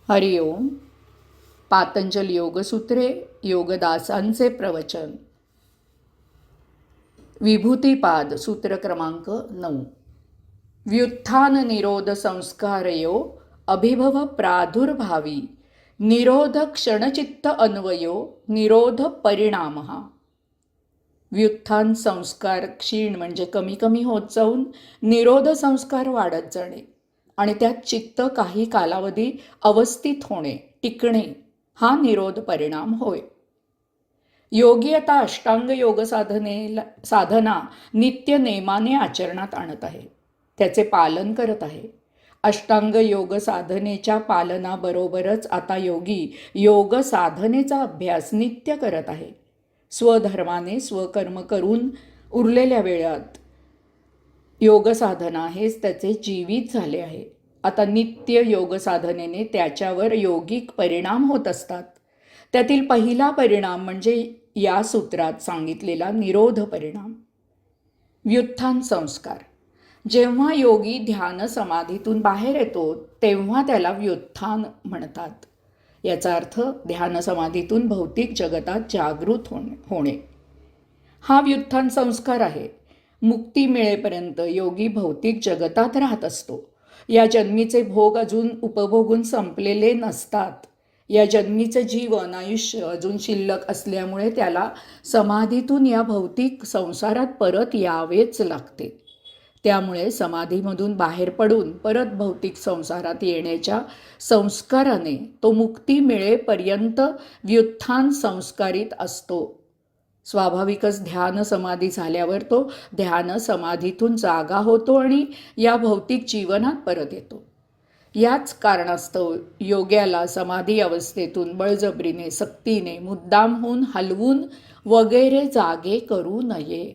हरि ओम. पातंजल योगसूत्रे योगदासांचे प्रवचन. विभूतिपाद सूत्र क्रमांक 9. व्युत्थान निरोध संस्कारयो अभिभव प्रादुर्भावी निरोध क्षणचित्त अन्वयो निरोध परिणाम. व्युत्थान संस्कार क्षीण म्हणजे कमी कमी होत जाऊन निरोध संस्कार वाढत जाणे आणि त्यात चित्त काही कालावधी अवस्थित होणे, टिकणे, हा निरोध परिणाम होय. योगी आता अष्टांग योग साधना नित्य नेमाने आचरणात आणत आहे, त्याचे पालन करत आहे. अष्टांग योग साधनेच्या पालनाबरोबरच आता योगी योग साधनेचा अभ्यास नित्य करत आहे. स्वधर्माने स्वकर्म करून उरलेल्या वेळात योग साधना हेच त्याचे जीवित झाले आहे. आता नित्य योग साधनेने त्याच्यावर योगिक परिणाम होत असतात. त्यातील पहिला परिणाम म्हणजे या सूत्रात सांगितलेला निरोध परिणाम. व्युत्थान संस्कार. जेव्हा योगी ध्यान समाधीतून बाहेर येतो तेव्हा त्याला व्युत्थान म्हणतात. याचा अर्थ ध्यान समाधीतून भौतिक जगतात जागृत होणे. हा व्युत्थान संस्कार आहे. मुक्ती मिळेपर्यंत योगी भौतिक जगतात राहत असतो. या जन्मीचे भोग अजून उपभोगून संपलेले नसतात. या जन्मीचे जीवन आयुष्य अजून शिल्लक असल्यामुळे त्याला समाधीतून या भौतिक संसारात परत यावेच लागते. त्यामुळे समाधीमधून बाहेर पडून परत भौतिक संसारात येण्याच्या संस्काराने तो मुक्ती मिळेपर्यंत व्युत्थान संस्कारित असतो. स्वाभाविकच ध्यान समाधी झाल्यावर तो ध्यान समाधीतून जागा होतो आणि या भौतिक जीवनात परत येतो. याच कारणास्तव योग्याला समाधी अवस्थेतून बळजबरीने, सक्तीने, मुद्दामहून हलवून वगैरे जागे करू नये.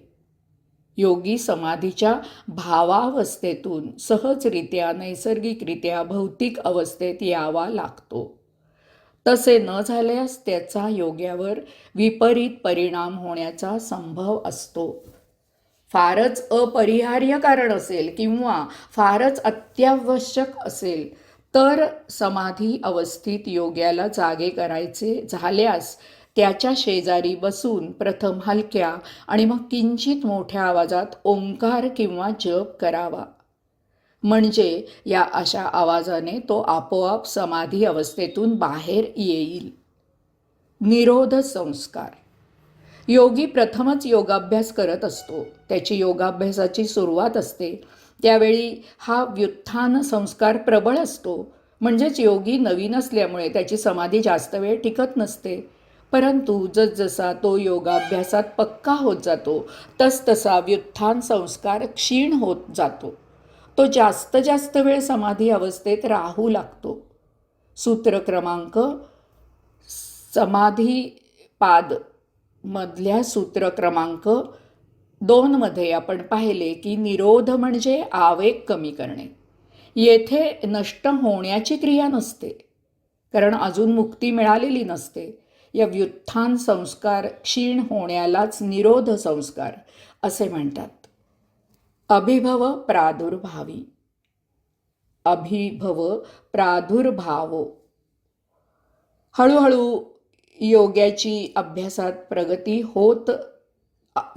योगी समाधीच्या भावावस्थेतून सहजरित्या, नैसर्गिकरित्या भौतिक अवस्थेत यावा लागतो. तसे न झाल्यास त्याचा योग्यावर विपरीत परिणाम होण्याचा संभव असतो. फारच अपरिहार्य कारण असेल किंवा फारच अत्यावश्यक असेल तर समाधी अवस्थित योग्याला जागे करायचे झाल्यास त्याच्या शेजारी बसून प्रथम हलक्या आणि मग किंचित मोठ्या आवाजात ओंकार किंवा जप करावा. म्हणजे या अशा आवाजाने तो आपोआप समाधी अवस्थेतून बाहेर येईल. निरोध संस्कार. योगी प्रथमच योगाभ्यास करत असतो. त्याची योगाभ्यासाची सुरुवात असते. त्यावेळी हा व्युत्थान संस्कार प्रबळ असतो. म्हणजेच योगी नवीन असल्यामुळे त्याची समाधी जास्त वेळ टिकत नसते. परंतु जसजसा तो योगाभ्यासात पक्का होत जातो तसतसा व्युत्थान संस्कार क्षीण होत जातो. तो जास्त जास्त वेळ समाधी अवस्थेत राहू लागतो. सूत्र क्रमांक समाधीपाद मधल्या सूत्र क्रमांक 2 मध्ये आपण पाहिले की निरोध म्हणजे आवेग कमी करणे. येथे नष्ट होण्याची क्रिया नसते, कारण अजून मुक्ती मिळालेली नसते. या व्युत्थान संस्कार क्षीण होण्यालाच निरोध संस्कार असे म्हणतात. अभिभव प्रादुर्भावी. अभिभव प्रादुर्भावो. हळूहळू योग्याची अभ्यासात प्रगती होत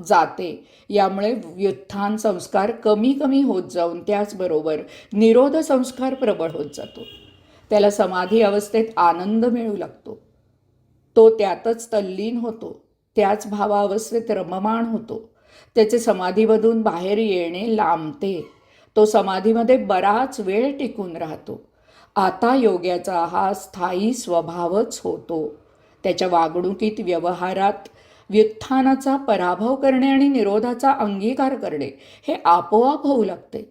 जाते. यामुळे व्युत्थान संस्कार कमी कमी होत जाऊन त्याचबरोबर निरोध संस्कार प्रबळ होत जातो. त्याला समाधी अवस्थेत आनंद मिळू लागतो. तो त्यातच तल्लीन होतो. त्याच भावावस्थेत रममाण होतो. त्याचे समाधीमधून बाहेर येणे लांबते. तो समाधीमध्ये बराच वेळ टिकून राहतो. आता योग्याचा हा स्थायी स्वभावच होतो. त्याच्या वागणुकीत, व्यवहारात व्युत्थानाचा पराभव करणे आणि निरोधाचा अंगीकार करणे हे आपोआप होऊ लागते.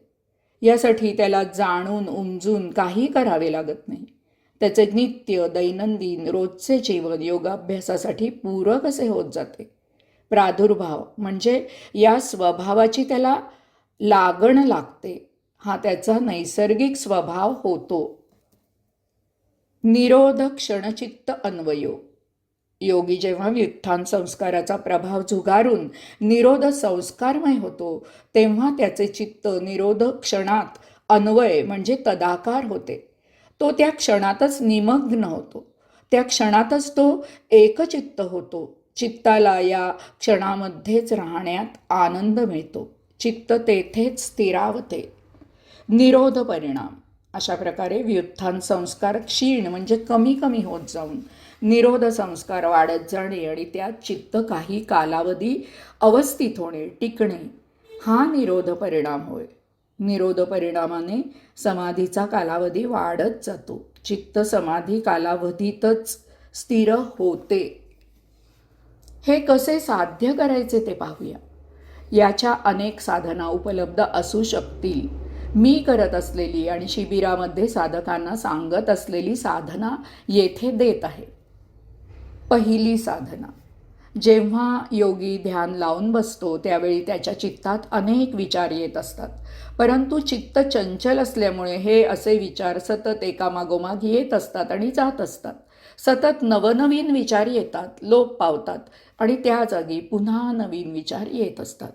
यासाठी त्याला जाणून उमजून काही करावे लागत नाही. त्याचे नित्य दैनंदिन रोजचे जीवन योगाभ्यासासाठी पूरक असे होत जाते. प्रादुर्भाव म्हणजे या स्वभावाची त्याला लागण लागते. हा त्याचा नैसर्गिक स्वभाव होतो. निरोध क्षणचित्त अन्वयो. योगी जेव्हा व्युत्थान संस्काराचा प्रभाव झुगारून निरोध संस्कारमय होतो तेव्हा त्याचे चित्त निरोध क्षणात अन्वय म्हणजे तदाकार होते. तो त्या क्षणातच निमग्न होतो. त्या क्षणातच तो एकचित्त होतो. चित्ताला या क्षणामध्येच राहण्यात आनंद मिळतो. चित्त तेथेच स्थिरावते. निरोध परिणाम. अशा प्रकारे व्युत्थान संस्कार क्षीण म्हणजे कमी कमी होत जाऊन निरोध संस्कार वाढत जाणे आणि त्यात चित्त काही कालावधी अवस्थित होणे, टिकणे, हा निरोध परिणाम होय. निरोध परिणामाने समाधीचा कालावधी वाढत जातो. चित्त समाधी कालावधीतच स्थिर होते. हे कसे साध्य करायचे ते पाहूया. याच्या अनेक साधना उपलब्ध असू शकतील. मी करत असलेली आणि शिबिरामध्ये साधकांना सांगत असलेली साधना येथे देत आहे. पहिली साधना. जेव्हा योगी ध्यान लावून बसतो त्यावेळी त्याच्या चित्तात अनेक विचार येत असतात. परंतु चित्त चंचल असल्यामुळे हे असे विचार सतत एकामागोमाग येत असतात आणि जात असतात. सतत नवनवीन विचार येतात, लोप पावतात आणि त्या जागी पुन्हा नवीन विचार येत असतात.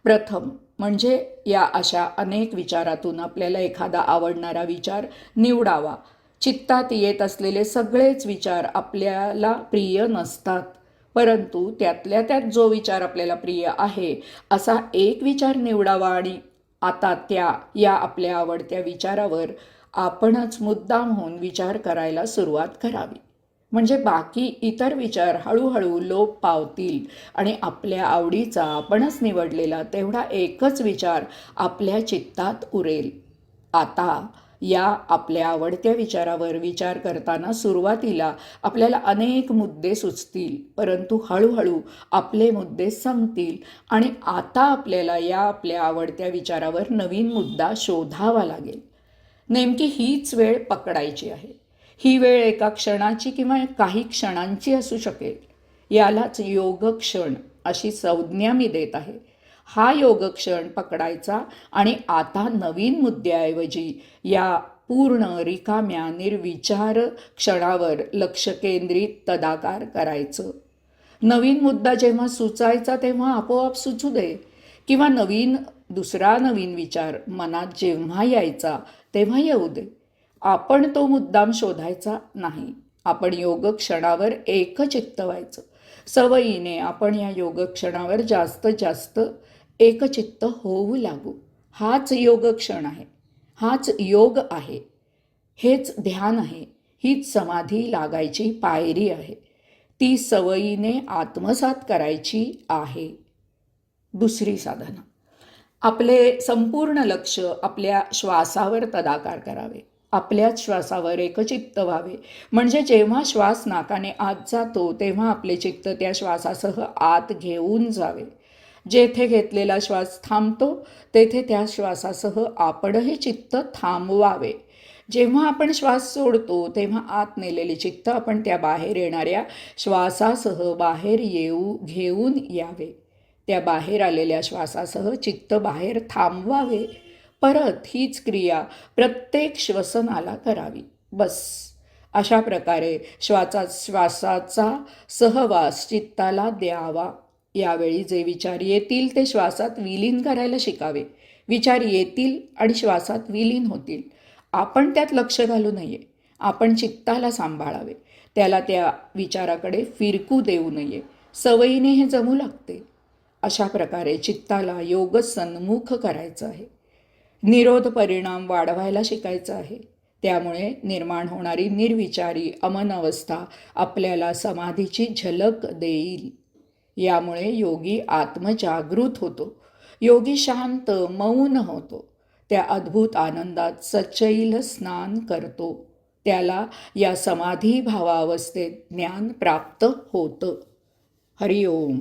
प्रथम म्हणजे या अशा अनेक विचारातून आपल्याला एखादा आवडणारा विचार निवडावा. चित्तात येत असलेले सगळेच विचार आपल्याला प्रिय नसतात, परंतु त्यातल्या त्यात जो विचार आपल्याला प्रिय आहे असा एक विचार निवडावा आणि आता या आपल्या आवडत्या विचारावर आपणच मुद्दाम होऊन विचार करायला सुरुवात करावी. म्हणजे बाकी इतर विचार हळूहळू लोप पावतील आणि आपल्या आवडीचा आपणच निवडलेला तेवढा एकच विचार आपल्या चित्तात उरेल. आता या आपल्या आवडत्या विचारावर विचार करताना सुरुवातीला आपल्याला अनेक मुद्दे सुचतील, परंतु हळूहळू आपले मुद्दे संपतील आणि आता आपल्याला या आपल्या आवडत्या विचारावर नवीन मुद्दा शोधावा लागेल. नेमकी हीच वेळ पकडायची आहे. ही वेळ एका क्षणाची किंवा काही क्षणांची असू शकेल. यालाच योगक्षण अशी संज्ञा मी देत आहे. हा योगक्षण पकडायचा आणि आता नवीन मुद्द्याऐवजी या पूर्ण रिकाम्या निर्विचार क्षणावर लक्ष केंद्रित तदाकार करायचं. नवीन मुद्दा जेव्हा सुचायचा तेव्हा आपोआप सुचू दे, किंवा दुसरा नवीन विचार मनात जेव्हा यायचा तेव्हा येऊ दे. आपण तो मुद्दाम शोधायचा नाही. आपण योगक्षणावर एकचित्त व्हायचं. सवयीने आपण या योगक्षणावर जास्तीत जास्त एकचित्त होऊ लागू. हाच योगक्षण आहे, हाच योग आहे, हेच ध्यान आहे, हीच समाधी लागायची पायरी आहे. ती सवयीने आत्मसात करायची आहे. दुसरी साधना. आपले संपूर्ण लक्ष आपल्या श्वासावर तदाकार करावे. आपल्याच श्वासावर एकचित्त व्हावे. म्हणजे जेव्हा श्वास नाकाने आत जातो तेव्हा आपले चित्त त्या श्वासासह आत घेऊन जावे. जेथे घेतलेला श्वास थांबतो तेथे त्या श्वासासह आपणही चित्त थांबवावे. जेव्हा आपण श्वास सोडतो तेव्हा आत नेलेले चित्त आपण त्या बाहेर येणाऱ्या श्वासासह बाहेर घेऊन यावे. त्या बाहेर आलेल्या श्वासासह चित्त बाहेर थांबवावे. परत हीच क्रिया प्रत्येक श्वसनाला करावी. बस. अशा प्रकारे श्वासाचा सहवास चित्ताला द्यावा. यावेळी जे विचार येतील ते श्वासात विलीन करायला शिकावे. विचार येतील आणि श्वासात विलीन होतील. आपण त्यात लक्ष घालू नये. आपण चित्ताला सांभाळावे. त्याला त्या विचाराकडे फिरकू देऊ नये. सवयीने हे जमू लागते. अशा प्रकारे चित्ताला योग सन्मुख करायचं आहे. निरोध परिणाम वाढवायला शिकायचा आहे. त्यामुळे निर्माण होणारी निर्विचारी अमन अवस्था आपल्याला समाधीची झलक देईल. यामुळे योगी आत्मजागृत होतो. योगी शांत मौन होतो. त्या अद्भुत आनंदात सचैल स्नान करतो. त्याला या समाधी भावावस्थेत ज्ञान प्राप्त होतं. हरिओम.